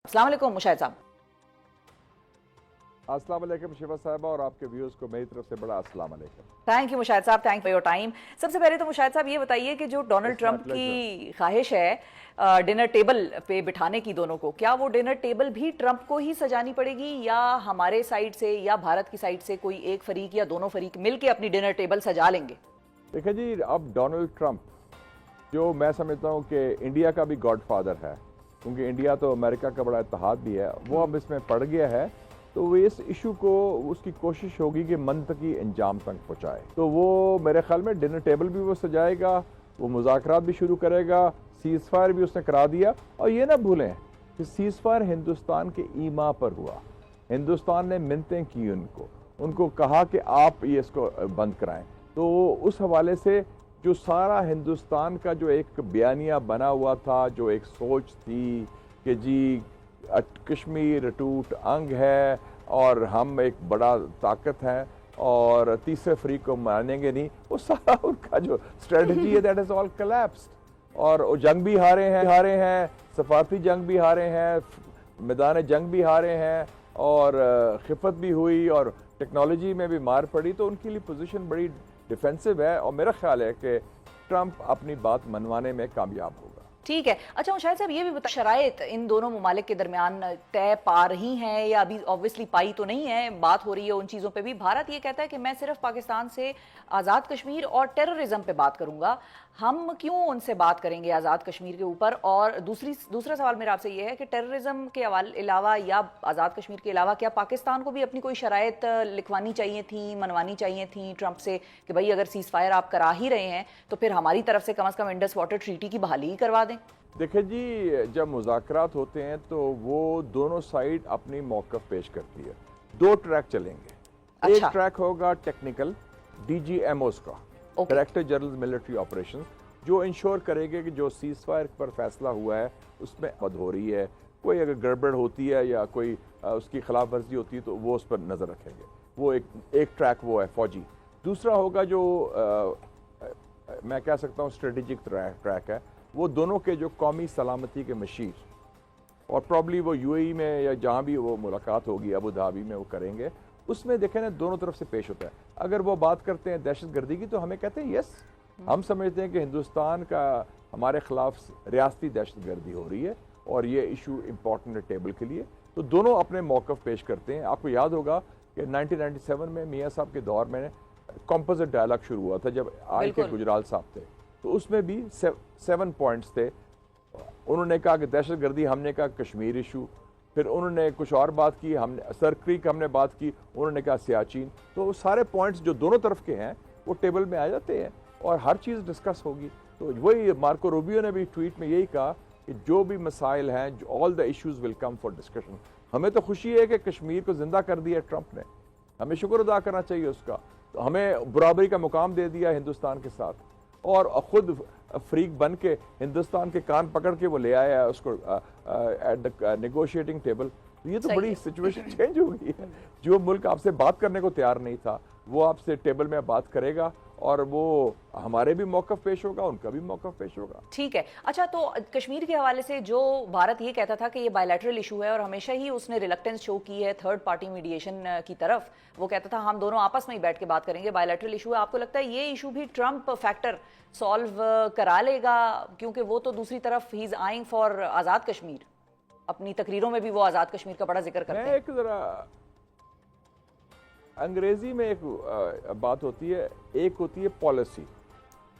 अस्सलाम वालेकुम मुशाहिद साहब। अस्सलाम वालेकुम शिवा साहिबा और आपके व्यूअर्स को मेरी तरफ से बड़ा अस्सलाम वालेकुम। थैंक यू मुशाहिद साहब, थैंक फॉर योर टाइम। सबसे पहले तो मुशाहिद साहब ये बताइए कि जो Donald it's my Trump pleasure. की ख्वाहिश है डिनर टेबल पे बिठाने की दोनों को, क्या वो डिनर टेबल भी ट्रंप को ही सजानी पड़ेगी या हमारे साइड से या भारत की साइड से कोई एक फरीक या दोनों फरीक मिलकर अपनी डिनर टेबल सजा लेंगे? देखिए जी, अब डोनाल्ड ट्रंप जो मैं समझता हूँ कि इंडिया का भी गॉडफादर है, क्योंकि इंडिया तो अमेरिका का बड़ा इत्तेहाद भी है, वो अब इसमें पड़ गया है, तो वो इस इशू को उसकी कोशिश होगी कि मंतकी अंजाम तक पहुँचाए। तो वो मेरे ख्याल में डिनर टेबल भी वो सजाएगा, वो मुज़ाकरात भी शुरू करेगा, सीज़ फायर भी उसने करा दिया। और ये ना भूलें कि सीज़ फायर हिंदुस्तान के ईमा पर हुआ, हिंदुस्तान ने मिन्नतें की उनको कहा कि आप ये इसको बंद कराएं। तो उस हवाले से जो सारा हिंदुस्तान का जो एक बयानिया बना हुआ था, जो एक सोच थी कि जी कश्मीर अटूट अंग है और हम एक बड़ा ताकत है और तीसरे फरीक को मानेंगे नहीं, वो सारा उनका जो स्ट्रेटजी है दैट इज ऑल कोलैप्स्ड। और वो जंग भी हारे हैं, सफारती जंग भी हारे हैं, मैदान जंग भी हारे हैं और खिफत भी हुई और टेक्नोलॉजी में भी मार पड़ी। तो उनके लिए पोजीशन बड़ी डिफेंसिव है और मेरा ख्याल है कि ट्रंप अपनी बात मनवाने में कामयाब होगा। ठीक है। अच्छा मुशाहिद साहब ये भी बता, शराइत इन दोनों ममालिक के दरमियान तय पा रही हैं या अभी ऑब्वियसली पाई तो नहीं है, बात हो रही है उन चीज़ों पे भी। भारत ये कहता है कि मैं सिर्फ पाकिस्तान से आज़ाद कश्मीर और टेररिज्म पे बात करूंगा, हम क्यों उनसे बात करेंगे आज़ाद कश्मीर के ऊपर? और दूसरा सवाल मेरा आपसे ये है कि टेररिज्म के अलावा या आज़ाद कश्मीर के अलावा क्या पाकिस्तान को भी अपनी कोई शराइत लिखवानी चाहिए थी, मनवानी चाहिए थी ट्रंप से कि भाई अगर सीज़ फायर आप करा ही रहे हैं तो फिर हमारी तरफ से कम इंडस वाटर ट्रीटी की बहाली ही करवा दें? देखिए जी, जब मुज़ाकरात होते हैं तो वो दोनों साइड अपनी मौक़िफ़ पेश करती है। दो ट्रैक चलेंगे। अच्छा। एक ट्रैक होगा टेक्निकल, DGMOs का, डायरेक्टर जनरल मिलिट्री ऑपरेशंस, जो इंश्योर करेंगे कि जो सीज़ फायर पर फैसला हुआ है उसमें मद हो रही है, कोई अगर गड़बड़ होती है या कोई उसकी खिलाफ वर्जी होती है तो वो उस पर नज़र रखेंगे। वो एक ट्रैक वो है फौजी। दूसरा होगा जो मैं कह सकता हूँ स्ट्रेटेजिक ट्रैक है, वो दोनों के जो कौमी सलामती के मशीर, और प्रॉब्ली वो UAE में या जहाँ भी वो मुलाकात होगी अबू धाबी में वो करेंगे, उसमें देखें ना दोनों तरफ से पेश होता है। अगर वो बात करते हैं दहशत गर्दी की तो हमें कहते हैं यस, हम समझते हैं कि हिंदुस्तान का हमारे खिलाफ रियासती दहशत गर्दी हो रही है और ये इशू इम्पॉर्टेंट है टेबल के लिए। तो दोनों अपने मौक़िफ़ पेश करते हैं। आपको याद होगा कि 1997 में मियाँ साहब के दौर में कॉम्पोजिट डायलॉग शुरू हुआ था जब आए के गुजराल साहब थे, तो उसमें भी 7 पॉइंट्स थे। उन्होंने कहा कि दहशत गर्दी, हमने कहा कश्मीर इशू, फिर उन्होंने कुछ और बात की, हमने सर क्रीक हमने बात की, उन्होंने कहा सियाचिन। तो सारे पॉइंट्स जो दोनों तरफ के हैं वो टेबल में आ जाते हैं और हर चीज़ डिस्कस होगी। तो वही मार्को रूबियो ने भी ट्वीट में यही कहा कि जो भी मसाइल हैं, all the issues will come for discussion. हमें तो खुशी है कि कश्मीर को जिंदा कर दिया ट्रंप ने, हमें शुक्र अदा करना चाहिए उसका। तो हमें बराबरी का मुकाम दे दिया हिंदुस्तान के साथ और खुद फ्रीक बन के हिंदुस्तान के कान पकड़ के वो ले आया उसको एट द नेगोशिएटिंग टेबल। ये तो बड़ी सिचुएशन चेंज हो गई है। जो मुल्क आपसे बात करने को तैयार नहीं था वो आपसे टेबल में बात करेगा और वो हमारे भी मौक़िफ़ पेश होगा, उनका भी मौक़िफ़ पेश होगा। ठीक है। अच्छा, तो कश्मीर के हवाले से जो भारत ये कहता था कि ये बायलैटरल इशू है और हमेशा ही उसने रिलक्टेंस शो की है थर्ड पार्टी मीडिएशन की तरफ, वो कहता था हम दोनों आपस में ही बैठ के बात करेंगे, बायलैटरल इशू है। आपको लगता है ये इशू भी ट्रंप फैक्टर सॉल्व करा लेगा? क्योंकि वो तो दूसरी तरफ he is eyeing for Azad Kashmir, अपनी तकरीरों में भी वो आज़ाद कश्मीर का बड़ा जिक्र करते हैं। एक जरा अंग्रेजी में एक बात होती है, एक होती है पॉलिसी,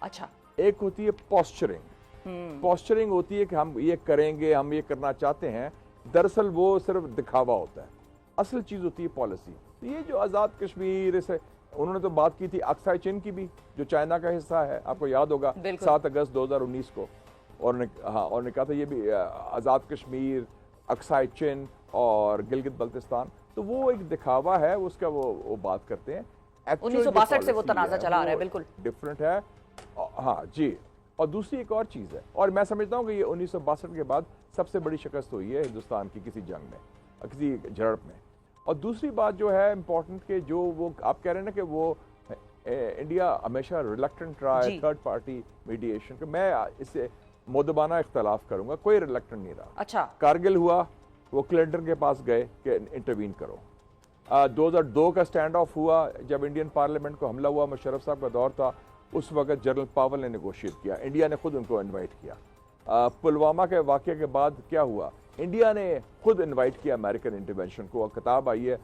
अच्छा, एक होती है पोस्चरिंग। पोस्चरिंग होती है कि हम ये करेंगे, हम ये करना चाहते हैं, दरअसल वो सिर्फ दिखावा होता है, असल चीज़ होती है पॉलिसी। तो ये जो आज़ाद कश्मीर से उन्होंने तो बात की थी अक्साई चिन की भी, जो चाइना का हिस्सा है, आपको याद होगा 7 अगस्त 2019 को, और उन्होंने कहा था ये भी आज़ाद कश्मीर, अक्साई चिन और गिलगित बल्तिस्तान। तो वो एक दिखावा है उसका, वो बात करते हैं। 1962 से वो तनाज़ा चला आ रहा है, बिल्कुल डिफरेंट है। हाँ जी। और दूसरी एक और चीज़ है, और मैं समझता हूँ कि ये 1962 के बाद सबसे बड़ी शिकस्त हुई है हिंदुस्तान की किसी जंग में, किसी झड़प में। और दूसरी बात जो है इम्पोर्टेंट के जो वो आप कह रहे हैं ना कि वो इंडिया हमेशा रिलक्टेंट रहा है थर्ड पार्टी मीडिएशन का, मैं इससे मुद्दबाना इख्तलाफ करूंगा, कोई रिलक्टेंट नहीं रहा। अच्छा, कारगिल हुआ, वो क्लिंटन के पास गए कि इंटरवीन करो। 2002 का स्टैंड ऑफ हुआ जब इंडियन पार्लियामेंट को हमला हुआ, मुशर्रफ साहब का दौर था, उस वक्त जनरल पावल ने नेगोशिएट किया, इंडिया ने खुद उनको इनवाइट किया। पुलवामा के वाक़े के बाद क्या हुआ, इंडिया ने खुद इनवाइट किया अमेरिकन इंटरवेंशन को। और किताब आई है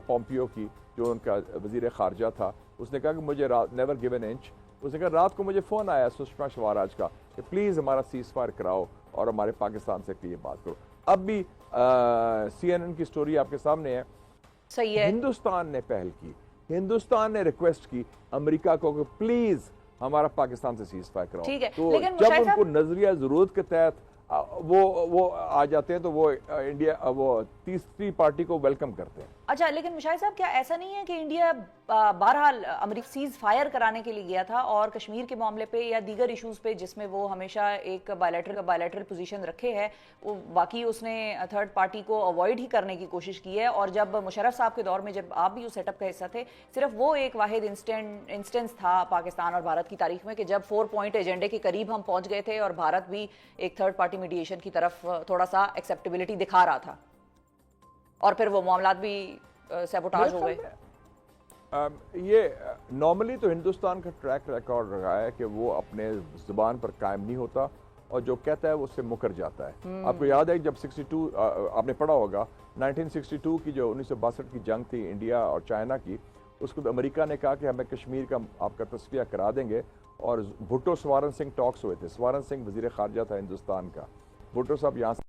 पोम्पियो की, जो उनका वजीर खारजा था, उसने कहा कि मुझे नेवर गिव एन इंच। उसने कहा रात को मुझे फ़ोन आया सुषमा स्वराज का कि प्लीज़ हमारा सीज फायर कराओ और हमारे पाकिस्तान से ये बात करो। अब भी CNN की स्टोरी आपके सामने है, सही है। हिंदुस्तान ने पहल की, हिंदुस्तान ने रिक्वेस्ट की अमेरिका को कि प्लीज हमारा पाकिस्तान से सीज फायर कराओ। ठीक है, तो लेकिन जब उनको नजरिया जरूरत के तहत वो आ जाते हैं तो वो इंडिया वो तीसरी पार्टी को वेलकम करते हैं। अच्छा, लेकिन मुशाहिद साहब क्या ऐसा नहीं है कि इंडिया बहरहाल अमेरिका सीज फायर कराने के लिए गया था और कश्मीर के मामले पे या दीगर इश्यूज पे जिसमें वो हमेशा एक बायलैटरल पोजीशन रखे है, वो बाकी उसने थर्ड पार्टी को अवॉइड ही करने की कोशिश की है। और जब मुशर्रफ साहब के दौर में जब आप भी उस सेटअप का हिस्सा थे, सिर्फ वो एक वाहिद इंस्टेंस था पाकिस्तान और भारत की तारीख में कि जब 4 पॉइंट एजेंडे के करीब हम पहुंच गए थे और भारत भी एक थर्ड पार्टी मीडिएशन की तरफ थोड़ा सा एक्सेप्टेबिलिटी दिखा रहा था और फिर वो मामलात भी सैबोटाज हो गए। ये नॉर्मली तो हिंदुस्तान का ट्रैक रिकॉर्ड रहा है कि वो अपने जुबान पर कायम नहीं होता और जो कहता है वो उससे मुकर जाता है। आपको याद है जब 62 आपने पढ़ा होगा 1962 की जो 1962 की जंग थी इंडिया और चाइना की, उसको तो अमेरिका ने कहा कि हमें कश्मीर का आपका तस्फिया करा देंगे और भुट्टो स्वारन सिंह टॉक्स हुए थे। स्वारन सिंह वजीर खारजा था हिंदुस्तान का, भुट्टो साहब यहाँ से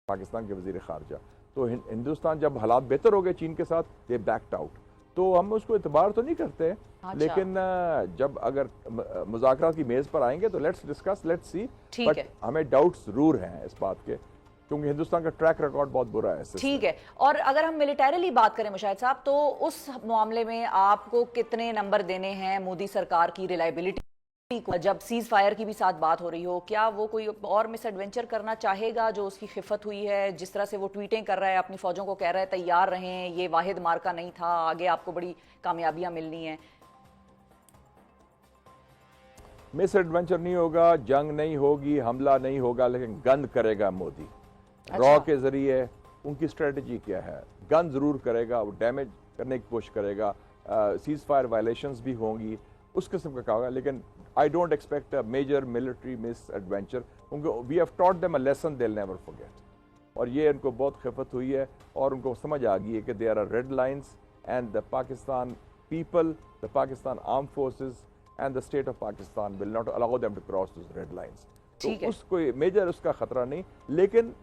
पाकिस्तान के वजीर खारजा। तो हिंदुस्तान जब हालात बेहतर हो गए चीन के साथ, दे बैक्ड आउट। तो हम उसको इतबार तो नहीं करते, अच्छा। लेकिन जब अगर मुज़ाकरात की मेज पर आएंगे तो let's discuss, let's see. But हमें डाउट्स जरूर हैं इस बात के, क्योंकि हिंदुस्तान का ट्रैक रिकॉर्ड बहुत बुरा है। ठीक है, और अगर हम मिलिटरीली बात करें मुशाहिद साहब, तो उस मामले में आपको कितने नंबर देने हैं मोदी सरकार की रिलायबिलिटी को? जब सीज फायर की भी साथ बात हो रही हो, क्या वो कोई और मिस एडवेंचर करना चाहेगा जो उसकी खिफत हुई है? जिस तरह से वो ट्वीटें कर रहा है, अपनी फौजों को कह रहा है तैयार रहें, ये वाहिद मार्का नहीं था, आगे आपको बड़ी कामयाबियां मिलनी है। मिस एडवेंचर नहीं होगा, जंग नहीं होगी, हमला नहीं होगा, लेकिन गंद करेगा मोदी। रॉ के जरिए उनकी स्ट्रेटजी क्या है, गंद जरूर करेगा, वो डैमेज करने की कोशिश करेगा, सीज फायर वायलेशंस भी होंगी, उस किस्म का होगा। लेकिन I don't expect a major military misadventure, क्योंकि we have taught them a lesson they will never forget. और ये उनको बहुत खिफत हुई है और उनको समझ आ गई है कि there are red lines and the Pakistan people, the Pakistan arm forces and the state of Pakistan will not allow them to cross this red lines. तो उसको मेजर उसका खतरा नहीं, लेकिन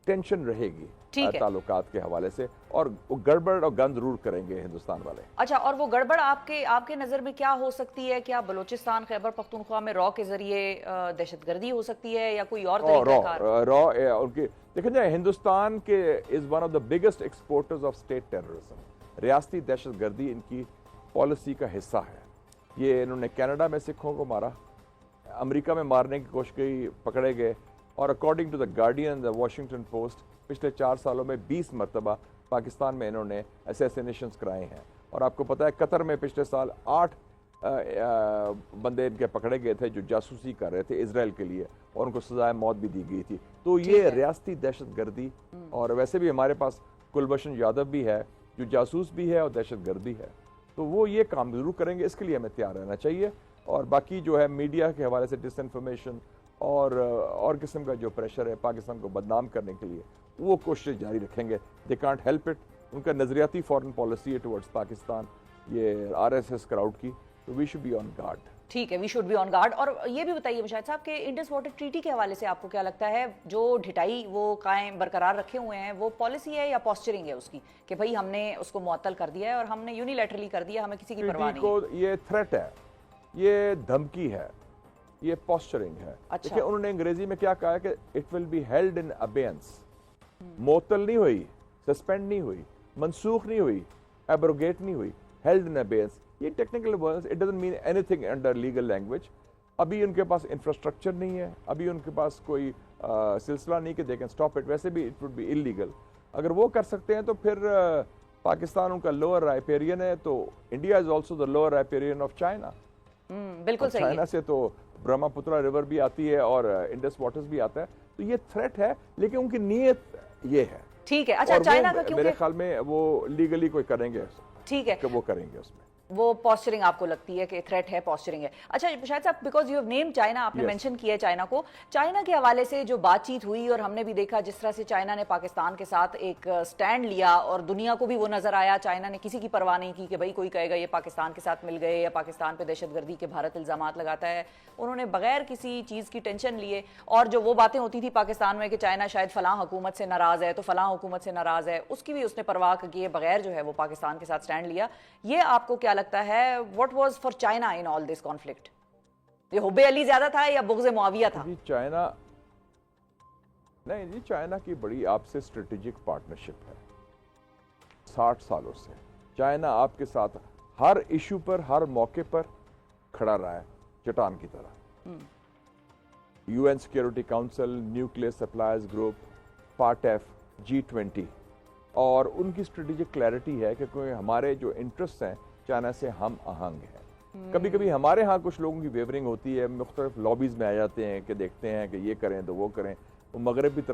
टेंशन रहेगी ताल्लुकात के हवाले से, और वो गड़बड़ और गंद जरूर करेंगे हिंदुस्तान वाले। अच्छा, और वो गड़बड़ आपके नजर में क्या हो सकती है? क्या बलूचिस्तान खैबर पख्तूनख्वा में रॉ के जरिए दहशतगर्दी हो सकती है या कोई और तरीका? रॉ उनकी देखिए जाए, हिंदुस्तान के is one of the biggest exporters of state terrorism. रियासती दहशतगर्दी इनकी पॉलिसी का हिस्सा है। ये इन्होंने कनाडा में सिखों को मारा, अमेरिका में मारने की कोशिश की, पकड़े गए, और according to the Guardian, the Washington Post, पिछले 4 सालों में 20 मरतबा पाकिस्तान में इन्होंने असैसिनेशंस कराए हैं। और आपको पता है कतर में पिछले साल 8 बंदे इनके पकड़े गए थे जो जासूसी कर रहे थे इजराइल के लिए, और उनको सजाए मौत भी दी गई थी। तो ये रियासती दहशतगर्दी, और वैसे भी हमारे पास कुलभूषण यादव भी है जो जासूस भी है और दहशतगर्द भी है, तो वो ये काम जरूर करेंगे, इसके लिए हमें तैयार रहना चाहिए। और बाकी जो है मीडिया के हवाले से डिसइंफॉर्मेशन और किस्म का जो प्रेशर है पाकिस्तान को बदनाम करने के लिए, वो कोशिश जारी रखेंगे। दे कांट हेल्प इट, उनका नजरियाती फॉरेन पॉलिसी है टुवर्ड्स पाकिस्तान, ये आरएसएस क्राउड की, तो we should be on guard. ठीक है, we should be on guard. और ये भी बताइए मुशाहिद साहब कि इंडस वाटर ट्रीटी के हवाले से आपको क्या लगता है, जो ढिटाई वो कायम बरकरार रखे हुए हैं, वो पॉलिसी है या पॉस्चरिंग है उसकी कि भाई हमने उसको मुअत्तल कर दिया है और हमने यूनिलैटरली कर दिया, हमें किसी की परवाह नहीं है? ये थ्रेट है, ये धमकी है, ये पॉस्चरिंग है। अच्छा। देखिए उन्होंने अंग्रेजी में क्या कहा है कि it will be held in abeyance. मुअत्तल नहीं हुई, सस्पेंड नहीं हुई, मनसूख नहीं हुई, एब्रोगेट नहीं हुई, हेल्ड इन अबेयंस। ये technical words, it doesn't mean anything under legal language. अभी उनके पास इंफ्रास्ट्रक्चर नहीं है, अभी उनके पास कोई सिलसिला नहीं कि दे कैन स्टॉप इट, वैसे भी इट वुड बी इलीगल। अगर वो कर सकते हैं तो फिर पाकिस्तान उनका लोअर राइपेरियन है, तो India is also the lower riparian of China. बिल्कुल सही। चाइना से तो ब्रह्मपुत्रा रिवर भी आती है और इंडस वाटर्स भी आता है, तो ये थ्रेट है, लेकिन उनकी नीयत ये है ठीक है। अच्छा, और चाइना का मेरे क्योंकि ख्याल में वो लीगली कोई करेंगे ठीक है, कि वो करेंगे उसमें। वो पॉस्चरिंग आपको लगती है कि थ्रेट है, पॉस्चरिंग है। अच्छा शायद साहब, because you have name China, आपने Yes. मेंशन किया है चाइना को, चाइना के हवाले से जो बातचीत हुई और हमने भी देखा जिस तरह से चाइना ने पाकिस्तान के साथ एक स्टैंड लिया और दुनिया को भी वो नजर आया, चाइना ने किसी की परवाह नहीं की कि भाई कोई कहेगा ये पाकिस्तान के साथ मिल गए या पाकिस्तान पे दहशतगर्दी के भारत इल्जामात लगाता है। उन्होंने बगैर किसी चीज़ की टेंशन लिए, और जो वो बातें होती थी पाकिस्तान में कि चाइना शायद फलां हुकूमत से नाराज़ है तो फलां हुकूमत से नाराज़ है, उसकी भी उसने परवाह किए बगैर जो है वो पाकिस्तान के साथ स्टैंड लिया। ये आपको क्या लगता है, what was for China in all this conflict? ये हुब्बे अली ज्यादा था या बुग़्ज़ मुआविया था? जी चाइना नहीं जी, चाइना की बड़ी आपसे स्ट्रेटेजिक पार्टनरशिप है 60 सालों से। चाइना आपके साथ हर इशू पर, हर मौके पर खड़ा रहा है, चट्टान की तरह। UN security council, nuclear suppliers group, पार्टेफ, G20, और उनकी स्ट्रेटेजिक क्लैरिटी है कि कोई हमारे जो इंटरेस्ट हैं चाइना से हम आहंग हैं। कभी कभी हमारे यहाँ कुछ लोगों की वेवरिंग होती है, मुख्तलिफ लॉबीज में आ जाते हैं कि देखते हैं कि ये करें तो वो करें, वो मगरब की तरफ